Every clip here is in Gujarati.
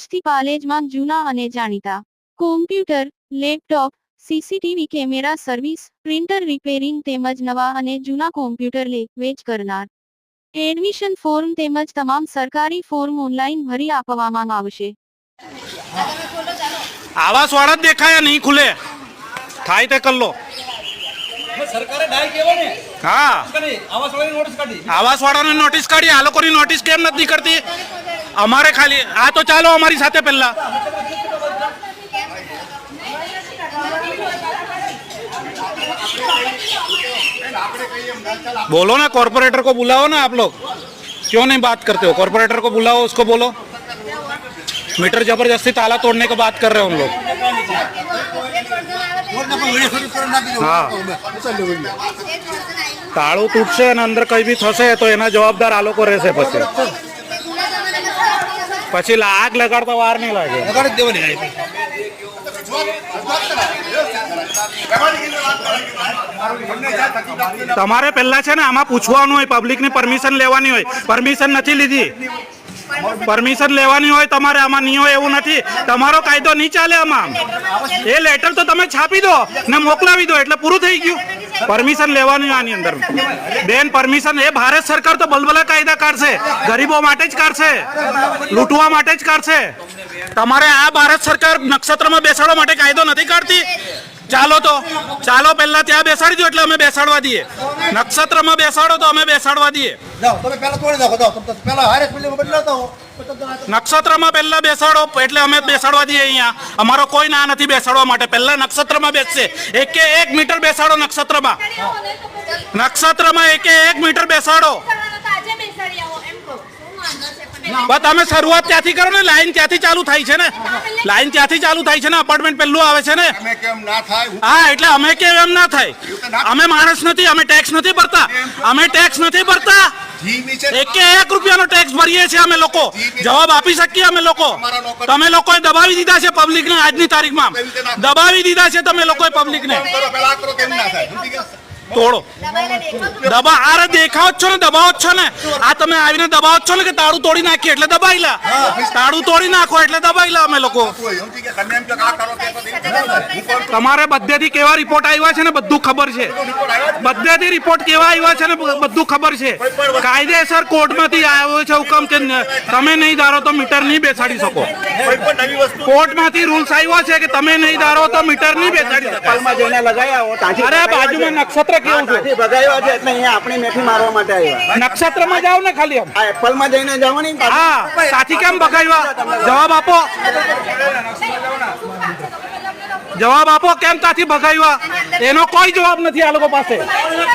વર્ષથી પાલેજમાં જૂના અને જાણીતા computer, laptop, CCTV camera service, printer repairing તેમજ નવા અને જૂના કોમ્પ્યુટર લે વેચ કરનાર. એડમિશન ફોર્મ તેમજ તમામ સરકારી ફોર્મ ઓનલાઈન ભરી આપવામાં આવશે. આવાસ વાળા જ દેખાયા નહીં ખુલે થાય તે કર લો. સરકારે ડાય કેવો ને હા આવાસ વાળાની નોટિસ કાઢી. આ લોકોની નોટિસ કેમ નથી કરતી? અમારે ખાલી આ તો ચાલો અમારી સાથે પહેલા बोलो ना, कॉर्पोरेटर को बुलाओ ना आप लोग. क्यों नहीं बात करते हो? कॉर्पोरेटर को बुलाओ, उसको बोलो. मीटर जबरदस्ती ताला तोड़ने की बात कर रहे हो हम लोग. हाँ, તાળું તૂટશે અને અંદર કઈ બી થશે તો એના જવાબદાર આ લોકો રહેશે. પછી આગ લગાડતા વાર નહીં લાગે. તમારે પહેલા છે ને આમાં પૂછવાનું હોય, પબ્લિકની પરમિશન લેવાની હોય. પરમિશન નથી લીધી. પરમિશન લેવાની હોય તમારે, આમાં નહીં હોય એવું નથી. તમારો કાયદો નહીં ચાલે આમાં. એ લેટર તો તમે છાપી દો ને મોકલાવી દો એટલે પૂરું થઈ ગયું. પરમિશન લેવાની આની અંદર બેન, પરમિશન એ ભારત સરકાર તો બલબલા કાયદા કાઢશે, ગરીબો માટે જ કાઢશે, લૂંટવા માટે જ કાઢશે. તમારે આ ભારત સરકાર નક્ષત્રમાં બેસાડવા માટે કાયદો નથી કાઢતી. ચાલો તો ચાલો પહેલા ત્યાં બેસાડી દો એટલે અમે બેસાડવા દઈએ. નક્ષત્રમાં બેસાડો તો અમે બેસાડવા દઈએ. નક્ષત્રમાં પહેલા બેસાડો એટલે અમે બેસાડવા દઈએ. અહીંયા અમારો કોઈ ના નથી બેસાડવા માટે. પહેલા નક્ષત્રમાં બેસશે. એકે 1 મીટર બેસાડો નક્ષત્રમાં. નક્ષત્રમાં એકે 1 મીટર બેસાડો. બસ તમે શરૂઆત ત્યાંથી કરો ને. લાઈન ત્યાંથી ચાલુ થાય છે ને. લાઈન ત્યાંથી ચાલુ થાય છે ને. અપાર્ટમેન્ટ પહેલું આવે છે ને. હા, એટલે અમે કેમ એમ ના થાય? અમે માણસ નથી, અમે ટેક્સ નથી ભરતા. અમે ટેક્સ નથી ભરતા. એકે 1 રૂપિયાનો ટેક્સ ભરીએ છીએ અમે લોકો. જવાબ આપી શકીએ અમે લોકો. તમે લોકોએ દબાવી દીધા છે પબ્લિકને. આજની તારીખમાં દબાવી દીધા છે તમે લોકોએ પબ્લિકને. તોડો દબા. અરે દેખાવ છો ને, દબાવો છો ને. આ તમે આવીને દબાવો છો ને કે તાળું તોડી નાખીએ એટલે દબાઈલા. તાળું તોડી નાખો એટલે દબાઈલા અમે લોકો. તમારે બધેથી કેવા રિપોર્ટ આવ્યા છે ને બધું ખબર છે. બધેથી રિપોર્ટ કેવા આવ્યા છે ને બધું ખબર છે. કાયદેસર કોર્ટમાંથી આવ્યો છે હુકમ કે તમે નહીં ધારો તો મીટર નહીં બેસાડી શકો. કોર્ટમાંથી રૂલ્સ આવ્યો છે કે તમે નહીં ધારો તો મીટર નહીં બેસાડી શકો. અરે બાજુમાં નક્ષત્ર કેવું છે ભગાવ્યા છે એટલે અહીંયા આપણી મેથી મારવા માટે આવ્યા. નક્ષત્રમાં જાવ ને ખાલી. આ એપલમાં જઈને જવાની. હા, સાથી કેમ ભગાવ્યા? જવાબ આપો. જવાબ આપો કેમ ત્યાંથી ભગાવ્યા? એનો કોઈ જવાબ નથી આ લોકો પાસે.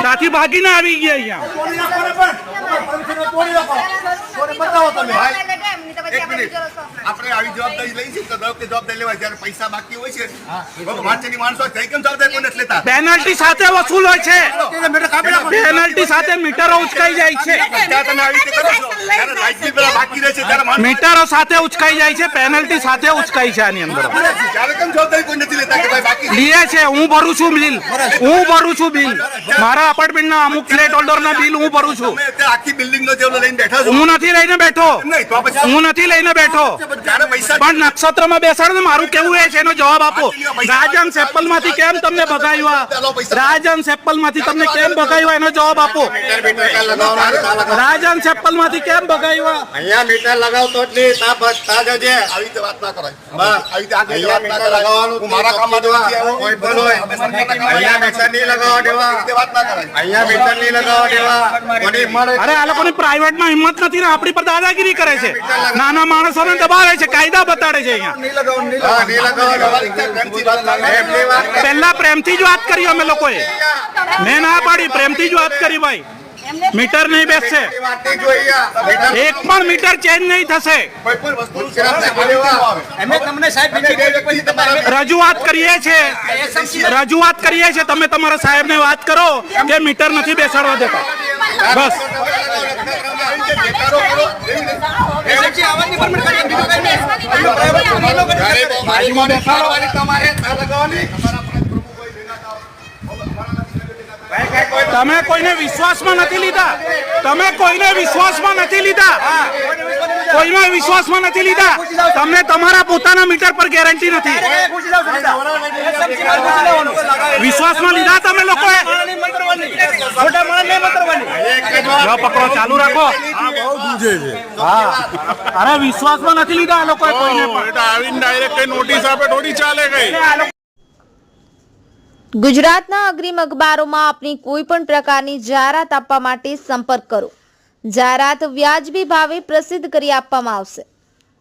ત્યાંથી ભાગીને આવી ગયા અહીંયા. આપણે આવી જવાબદારી લઈ છે તો જવાબદારી લેવાય. જ્યારે પૈસા બાકી હોય છે વાંચેની માણસો કેમ જવાબદારી કોઈ નથી લેતા. પેનલ્ટી સાથે વસૂલ હોય છે. પેનલ્ટી સાથે મીટરો ઉચકાઈ જાય છે. મીટરો સાથે ઉચકાઈ જાય છે. પેનલ્ટી સાથે ઉચકાઈ છે આની અંદર. કેમ જવાબદારી કોઈ નથી લેતા કે ભાઈ બાકી લીએ છે. હું ભરું છું બિલ. હું ભરું છું બિલ. મારા અપાર્ટમેન્ટના અમુક ફ્લેટ હોલ્ડરના બિલ હું ભરું છું. આખી બિલ્ડિંગ નો જેવડો લઈને બેઠા છો. હું નથી લઈને બેઠો. હું નથી લઈને બેઠો. પણ નક્ષત્રમાં બેસાડો ને. મારું કેવું એ છે એનો જવાબ આપો. રાજન સેપલ માંથી કેમ તમને ભગાવ્યા? રાજન સેપલ માંથી તમને કેમ ભગાવ્યા એનો જવાબ આપો. રાજન સેપલ માંથી કેમ ભગાવ્યા? અહીંયા મીટર લગાવતો જ નહીં. આવી રીતે વાત ના કરાય. આવી રીતે વાત ના કરાય. હું મારા કામ માટે કોઈ બોલો અહીંયા મીટર નહીં લગાવવા દેવા. વાત ના કરાય. અહીંયા મીટર નહીં લગાવવા દેવા. કોની મળે? અરે આ લોકોની પ્રાઇવેટમાં હિંમત નથી ને. આપણી પર દાદાગીરી કરે છે. નાના માણસોને દબાવે છે. કાયદા બતાડે છે અહીંયા. પહેલા પ્રેમથી જ વાત કરી અમે લોકોએ. મેં ના પાડી. પ્રેમથી જ વાત કરી ભાઈ. મીટર નહીં બેસશે. એક પણ મીટર ચેન્જ નહીં થશે. રજૂઆત કરીએ છીએ. રજૂઆત કરીએ છીએ. તમે તમારા સાહેબને વાત કરો કે મીટર નથી બેસાડવા દેતા. બસ તમે કોઈને વિશ્વાસમાં નથી લીધા. તમે કોઈને વિશ્વાસમાં નથી લીધા. કોઈમાં વિશ્વાસમાં નથી લીધા. તમને તમારા પોતાના મીટર પર ગેરંટી નથી. વિશ્વાસમાં લીધા તમે લોકોએ. જો પકડો, ચાલુ રાખો. હા, અરે વિશ્વાસમાં નથી લીધા આ લોકોએ કોઈને પણ. આવીને ડાયરેક્ટ કઈ નોટિસ આપે થોડી ચાલે કઈ. ગુજરાતના અગ્રીમ અખબારોમાં આપની કોઈ પણ પ્રકારની જાહેરાત આપવા માટે સંપર્ક કરો. જાહેરાત વ્યાજબી ભાવે પ્રસિદ્ધ કરી આપવામાં આવશે.